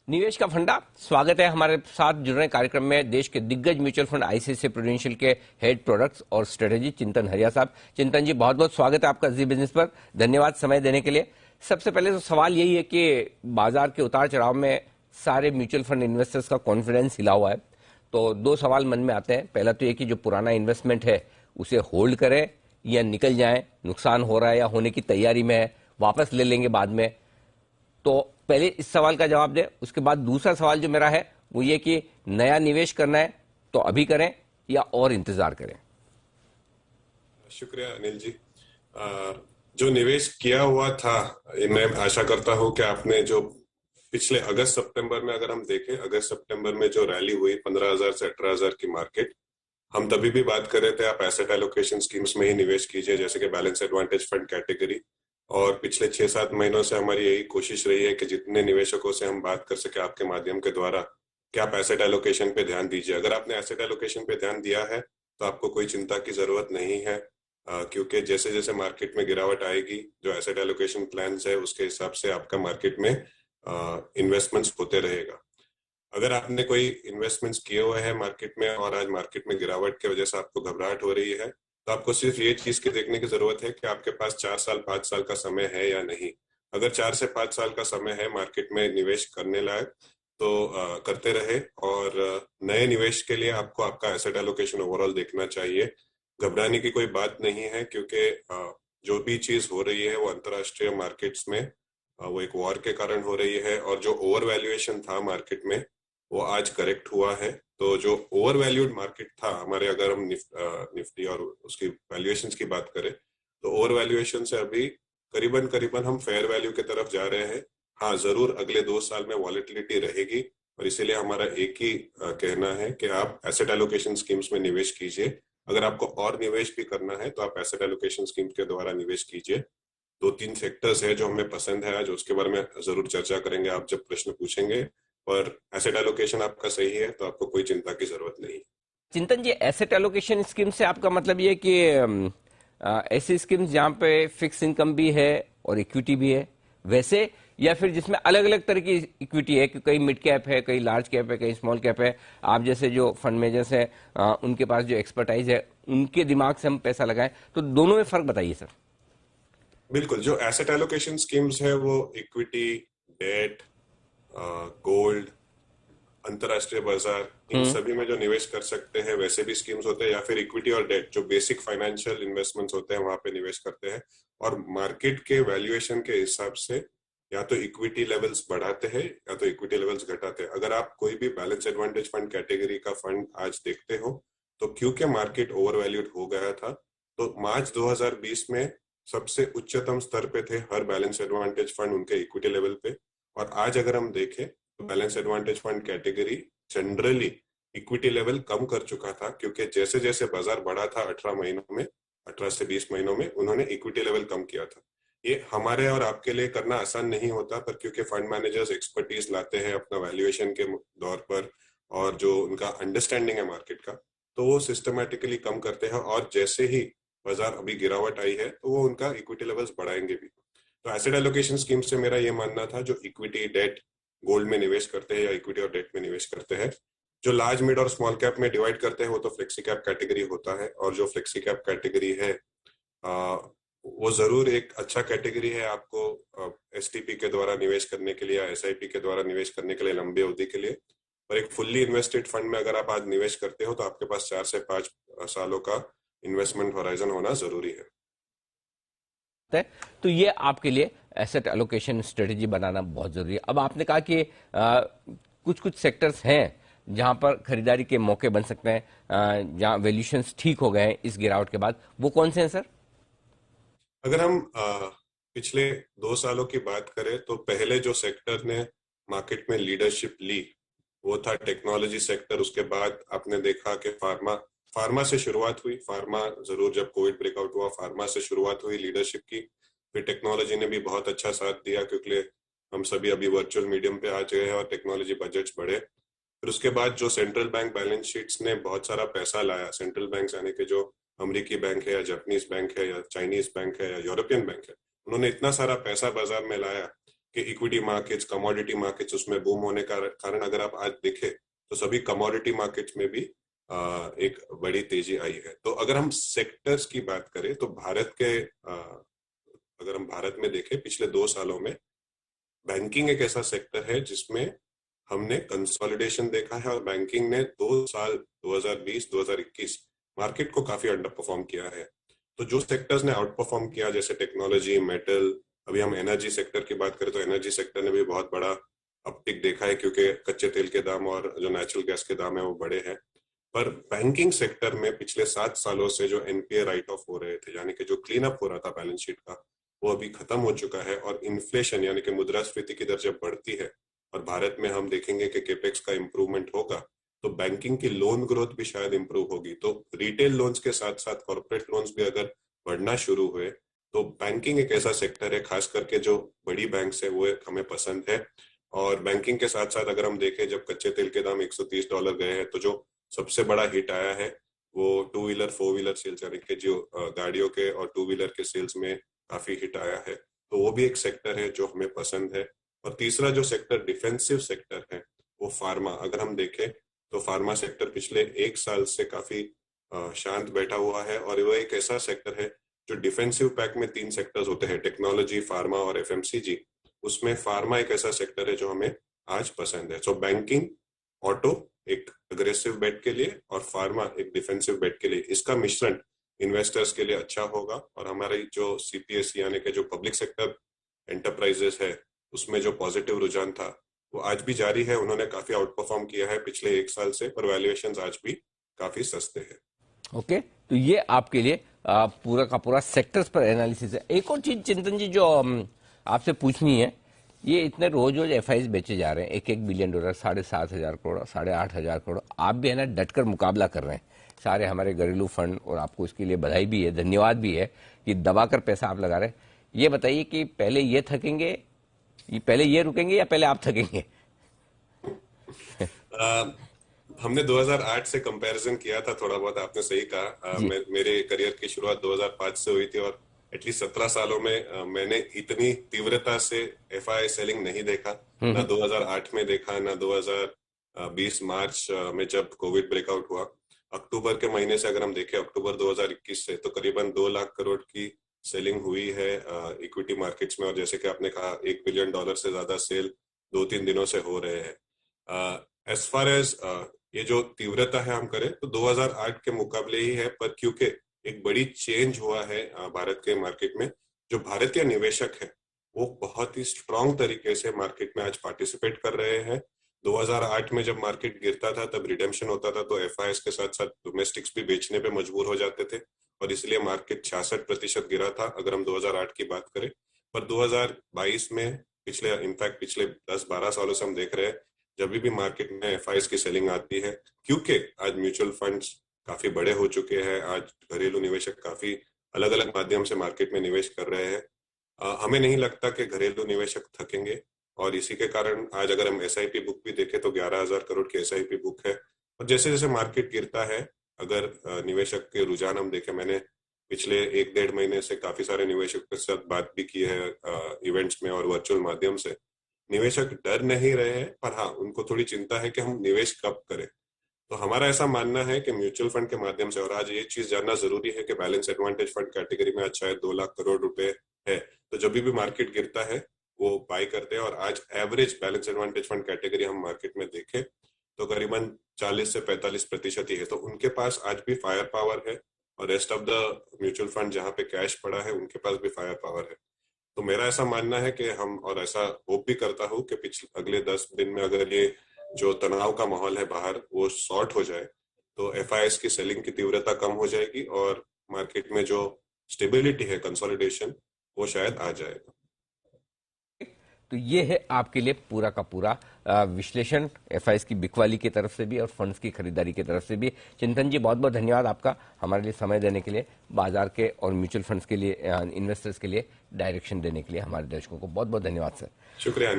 निवेश का फंडा। स्वागत है हमारे साथ जुड़ रहे कार्यक्रम में देश के दिग्गज म्यूचुअल फंड आईसीआईसीआई प्रूडेंशियल के हेड प्रोडक्ट्स और स्ट्रेटेजी चिंतन हरिया साहब। चिंतन जी, बहुत बहुत स्वागत है आपका जी बिजनेस पर। धन्यवाद समय देने के लिए। सबसे पहले तो सवाल यही है कि बाजार के उतार चढ़ाव में सारे म्यूचुअल फंड इन्वेस्टर्स का कॉन्फिडेंस हिला हुआ है, तो दो सवाल मन में आते हैं। पहला तो ये कि जो पुराना इन्वेस्टमेंट है उसे होल्ड करें या निकल जाएं, नुकसान हो रहा है या होने की तैयारी में है, वापस ले लेंगे बाद में। तो पहले इस सवाल का जवाब दें। उसके बाद दूसरा सवाल जो मेरा है वो ये कि नया निवेश करना है तो अभी करें या और इंतजार करें। शुक्रिया अनिल जी। जो निवेश किया हुआ था, मैं आशा करता हूं कि आपने जो पिछले अगस्त सितंबर में, अगर हम देखें अगस्त सितंबर में जो रैली हुई 15,000 से 18,000 की मार्केट, हम तभी भी बात कर रहे थे आप एसेट एलोकेशन स्कीम्स में ही निवेश कीजिए, जैसे कि बैलेंस एडवांटेज फंड कैटेगरी। और पिछले 6-7 महीनों से हमारी यही कोशिश रही है कि जितने निवेशकों से हम बात कर सके आपके माध्यम के द्वारा कि आप एसेट एलोकेशन पे ध्यान दीजिए। अगर आपने एसेट एलोकेशन पे ध्यान दिया है तो आपको कोई चिंता की जरूरत नहीं है, क्योंकि जैसे जैसे मार्केट में गिरावट आएगी, जो एसेट एलोकेशन प्लान्स है उसके हिसाब से आपका मार्केट में इन्वेस्टमेंट्स होते रहेगा। अगर आपने कोई इन्वेस्टमेंट्स किए हुए हैं मार्केट में और आज मार्केट में गिरावट की वजह से आपको घबराहट हो रही है, तो आपको सिर्फ ये चीज की देखने की जरूरत है कि आपके पास 4 साल 5 साल का समय है या नहीं। अगर 4 से 5 साल का समय है मार्केट में निवेश करने लायक, तो करते रहे। और नए निवेश के लिए आपको आपका एसेट एलोकेशन ओवरऑल देखना चाहिए। घबराने की कोई बात नहीं है, क्योंकि जो भी चीज हो रही है वो अंतरराष्ट्रीय मार्केट्स में वो एक वॉर के कारण हो रही है, और जो ओवर वैल्यूएशन था मार्केट में वो आज करेक्ट हुआ है। तो जो ओवर वैल्यूड मार्केट था हमारे, अगर हम निफ्टी और उसकी वैल्यूएशंस की बात करें, तो ओवर वैल्यूएशन से अभी करीबन करीबन हम फेयर वैल्यू की तरफ जा रहे हैं। हाँ, जरूर अगले 2 साल में वॉलेटिलिटी रहेगी, और इसीलिए हमारा एक ही कहना है कि आप एसेट एलोकेशन स्कीम्स में निवेश कीजिए। अगर आपको और निवेश भी करना है तो आप एसेट एलोकेशन स्कीम्स के द्वारा निवेश कीजिए। 2-3 सेक्टर्स है जो हमें पसंद है आज, उसके बारे में जरूर चर्चा करेंगे आप जब प्रश्न पूछेंगे। पर एसेट एलोकेशन आपका सही है तो आपको कोई चिंता की जरूरत नहीं। चिंतन जी, एसेट एलोकेशन स्कीम से आपका मतलब ये कि ऐसी स्कीम्स जहां पे फिक्स इनकम भी है और इक्विटी भी है वैसे, या फिर जिसमें अलग अलग तरह की इक्विटी है कि कहीं मिड कैप है, कहीं लार्ज कैप है, कहीं स्मॉल कैप है। आप जैसे जो फंड मैनेजर्स हैं उनके पास जो एक्सपर्टाइज है उनके दिमाग से हम पैसा लगाएं, तो दोनों में फर्क बताइए सर। बिल्कुल, जो एसेट एलोकेशन स्कीम्स है वो इक्विटी, डेट, गोल्ड, अंतरराष्ट्रीय बाजार, इन सभी में जो निवेश कर सकते हैं वैसे भी स्कीम्स होते हैं, या फिर इक्विटी और डेट जो बेसिक फाइनेंशियल इन्वेस्टमेंट्स होते हैं वहां पे निवेश करते हैं। और मार्केट के वैल्यूएशन के हिसाब से या तो इक्विटी लेवल्स बढ़ाते हैं या तो इक्विटी लेवल्स घटाते हैं। अगर आप कोई भी बैलेंस एडवांटेज फंड कैटेगरी का फंड आज देखते हो, तो क्योंकि मार्केट ओवर वैल्यूड हो गया था, तो मार्च 2020 में सबसे उच्चतम स्तर पे थे हर बैलेंस एडवांटेज फंड उनके इक्विटी लेवल पे। और आज अगर हम देखें तो balance advantage fund category generally equity level कम कर चुका था, क्योंकि जैसे जैसे बाजार बढ़ा था 18 से 20 महीनों में उन्होंने इक्विटी लेवल कम किया था। ये हमारे और आपके लिए करना आसान नहीं होता, पर क्योंकि फंड मैनेजर्स एक्सपर्टीज लाते हैं अपना वैल्यूएशन के दौर पर और जो उनका अंडरस्टैंडिंग है मार्केट का, तो वो सिस्टमेटिकली कम करते हैं। और जैसे ही बाजार अभी गिरावट आई है तो वो उनका इक्विटी लेवल्स बढ़ाएंगे भी। तो एसेट एलोकेशन स्कीम से मेरा ये मानना था, जो इक्विटी, डेट, गोल्ड में निवेश करते हैं या इक्विटी और डेट में निवेश करते हैं, जो लार्ज, मिड और स्मॉल कैप में डिवाइड करते हैं वो तो फ्लेक्सी कैप कैटेगरी होता है। और जो फ्लेक्सी कैप कैटेगरी है वो जरूर एक अच्छा कैटेगरी है आपको एसटीपी के द्वारा निवेश करने के लिए या एसआईपी के द्वारा निवेश करने के लिए लंबी अवधि के लिए। और एक फुल्ली इन्वेस्टेड फंड में अगर आप आज निवेश करते हो तो आपके पास 4 से 5 सालों का इन्वेस्टमेंट होराइजन होना जरूरी है। तो ये आपके लिए एसेट एलोकेशन स्ट्रेटेजी बनाना बहुत जरूरी है। अब आपने कहा कि कुछ कुछ सेक्टर्स हैं जहां पर खरीदारी के मौके बन सकते हैं, जहां वैल्यूएशंस ठीक हो गए हैं इस गिरावट के बाद, वो कौन से हैं सर? अगर हम पिछले 2 सालों की बात करें तो पहले जो सेक्टर ने मार्केट में लीडरशिप ली वो था टेक्नोलॉजी सेक्टर। उसके बाद आपने देखा कि फार्मा से शुरुआत हुई। फार्मा जरूर, जब कोविड ब्रेकआउट हुआ फार्मा से शुरुआत हुई लीडरशिप की। फिर टेक्नोलॉजी ने भी बहुत अच्छा साथ दिया, क्योंकि हम सभी अभी वर्चुअल मीडियम पे आ गए हैं और टेक्नोलॉजी बजट्स बढ़े। फिर उसके बाद जो सेंट्रल बैंक बैलेंस शीट्स ने बहुत सारा पैसा लाया, सेंट्रल बैंक यानी कि जो अमेरिकी बैंक है या जापानीज बैंक है या चाइनीज बैंक है या यूरोपियन बैंक है, उन्होंने इतना सारा पैसा बाजार में लाया कि इक्विटी मार्केट्स, कमोडिटी मार्केट्स उसमें बूम होने का कारण अगर आप आज देखें तो सभी कमोडिटी मार्केट्स में भी एक बड़ी तेजी आई है। तो अगर हम सेक्टर्स की बात करें तो अगर हम भारत में देखें पिछले 2 सालों में बैंकिंग एक ऐसा सेक्टर है जिसमें हमने कंसोलिडेशन देखा है और बैंकिंग ने 2 साल 2020-2021 मार्केट को काफी अंडर परफॉर्म किया है। तो जो सेक्टर्स ने आउट परफॉर्म किया जैसे टेक्नोलॉजी, मेटल, अभी हम एनर्जी सेक्टर की बात करें तो एनर्जी सेक्टर ने भी बहुत बड़ा अपटिक देखा है क्योंकि कच्चे तेल के दाम और जो नेचुरल गैस के दाम है वो बड़े हैं। पर बैंकिंग सेक्टर में पिछले 7 सालों से जो एनपीए राइट ऑफ हो रहे थे यानी कि जो क्लीन अप हो रहा था बैलेंस शीट का, वो अभी खत्म हो चुका है। और इन्फ्लेशन यानी कि मुद्रास्फीति की दर जब बढ़ती है और भारत में हम देखेंगे कि केपेक्स का इंप्रूवमेंट होगा तो बैंकिंग की लोन ग्रोथ भी शायद इंप्रूव होगी। तो रिटेल लोन्स के साथ साथ कॉर्पोरेट लोन्स भी अगर बढ़ना शुरू हुए तो बैंकिंग एक ऐसा सेक्टर है, खास करके जो बड़ी बैंक्स है वो एक हमें पसंद है। और बैंकिंग के साथ साथ अगर हम देखें जब कच्चे तेल के दाम $130 गए हैं तो जो सबसे बड़ा हिट आया है वो two wheeler four wheeler sales यानी कि जो गाड़ियों के और टू व्हीलर के सेल्स में काफी हिट आया है। तो वो भी एक सेक्टर है जो हमें पसंद है। और तीसरा जो सेक्टर डिफेंसिव सेक्टर है वो फार्मा। अगर हम देखें तो फार्मा सेक्टर पिछले 1 साल से काफी शांत बैठा हुआ है और वो एक ऐसा सेक्टर है जो डिफेंसिव पैक में 3 सेक्टर्स होते हैं, टेक्नोलॉजी, फार्मा और एफएमसीजी। उसमें फार्मा एक ऐसा सेक्टर है जो हमें आज पसंद है। सो बैंकिंग, ऑटो एक अग्रेसिव बेट के लिए और फार्मा एक डिफेंसिव बेट के लिए, इसका मिश्रण इन्वेस्टर्स के लिए अच्छा होगा। और हमारी जो सीपीएसई यानी कि जो पब्लिक सेक्टर एंटरप्राइजेस है उसमें जो पॉजिटिव रुझान था वो आज भी जारी है। उन्होंने काफी आउट परफॉर्म किया है पिछले 1 साल से, पर वैल्यूएशंस आज भी काफी सस्ते हैं। ओके, तो ये आपके लिए पूरा का पूरा सेक्टर्स पर एनालिसिस है। एक और चीज चिंतन जी जो आपसे पूछनी है, ये इतने रोज रोज एफआईज बेचे जा रहे हैं, $1-1 बिलियन, $7,500 करोड़, 8,500 करोड़। आप भी है ना डटकर मुकाबला कर रहे हैं, सारे हमारे घरेलू फंड, और आपको इसके लिए बधाई भी है, धन्यवाद भी है कि दबाकर पैसा आप लगा रहे हैं। ये बताइए कि पहले ये रुकेंगे या पहले आप थकेंगे? हमने 2008 से कंपैरिजन किया था थोड़ा बहुत, आपने सही कहा। जी। मेरे करियर की शुरुआत 2005 से हुई थी और एटलीस्ट 17 सालों में मैंने इतनी तीव्रता से एफआई सेलिंग नहीं देखा। ना 2008 में देखा, ना 2020 मार्च में जब कोविड ब्रेकआउट हुआ। अक्टूबर के महीने से अगर हम देखें, अक्टूबर 2021 से तो करीबन 2 लाख करोड़ की सेलिंग हुई है इक्विटी मार्केट्स में। और जैसे कि आपने कहा, $1 बिलियन से ज्यादा सेल 2-3 दिनों से हो रहे हैं। एज फार एज ये जो तीव्रता है हम करें तो 2008 के मुकाबले ही है, पर क्योंकि एक बड़ी चेंज हुआ है भारत के मार्केट में, जो भारतीय निवेशक है वो बहुत ही स्ट्रांग तरीके से मार्केट में आज पार्टिसिपेट कर रहे हैं। 2008 में जब मार्केट गिरता था तब रिडेम्पशन होता था तो एफआईएस के साथ साथ डोमेस्टिक्स भी बेचने पे मजबूर हो जाते थे और इसलिए मार्केट 66% गिरा था अगर हम 2008 की बात करें। पर 2022 में इनफैक्ट पिछले 10-12 सालों से हम देख रहे हैं जब भी मार्केट में एफआईएस की सेलिंग आती है, क्योंकि आज म्यूचुअल फंड्स काफी बड़े हो चुके हैं, आज घरेलू निवेशक काफी अलग अलग माध्यम से मार्केट में निवेश कर रहे हैं। हमें नहीं लगता कि घरेलू निवेशक थकेंगे और इसी के कारण आज अगर हम एसआईपी बुक भी देखें तो 11,000 करोड़ की एसआईपी बुक है। और जैसे जैसे मार्केट गिरता है, अगर निवेशक के रुझान हम देखें, मैंने पिछले 1-1.5 महीने से काफी सारे निवेशकों के साथ बात भी की है इवेंट्स में और वर्चुअल माध्यम से। निवेशक डर नहीं रहे हैं, पर हाँ उनको थोड़ी चिंता है कि हम निवेश कब करें। तो हमारा ऐसा मानना है कि म्यूचुअल फंड के माध्यम से, और आज ये चीज जानना जरूरी है कि बैलेंस एडवांटेज फंड कैटेगरी में आज शायद 2 लाख करोड़ रुपए है, तो जब भी मार्केट गिरता है वो बाय करते हैं। और आज average balance advantage fund category हम मार्केट में देखें तो करीबन 40 से 45% ही है, तो उनके पास आज भी फायर पावर है। और rest of the mutual fund जहाँ पे कैश पड़ा है उनके पास भी फायर पावर है। तो मेरा ऐसा मानना है कि हम, और ऐसा होप भी करता हूँ कि पिछले अगले 10 दिन में अगर ये जो तनाव का माहौल है बाहर वो सॉर्ट हो जाए तो एफआईएस की सेलिंग की तीव्रता कम हो जाएगी और मार्केट में जो स्टेबिलिटी है, कंसोलिडेशन, वो शायद आ जाएगा। तो ये है आपके लिए पूरा का पूरा विश्लेषण एफआईएस की बिकवाली की तरफ से भी और फंड्स की खरीदारी की तरफ से भी। चिंतन जी, बहुत बहुत धन्यवाद आपका हमारे लिए समय देने के लिए, बाजार के और म्यूचुअल फंड्स के लिए, इन्वेस्टर्स के लिए डायरेक्शन देने के लिए हमारे दर्शकों को बहुत बहुत धन्यवाद सर। शुक्रिया।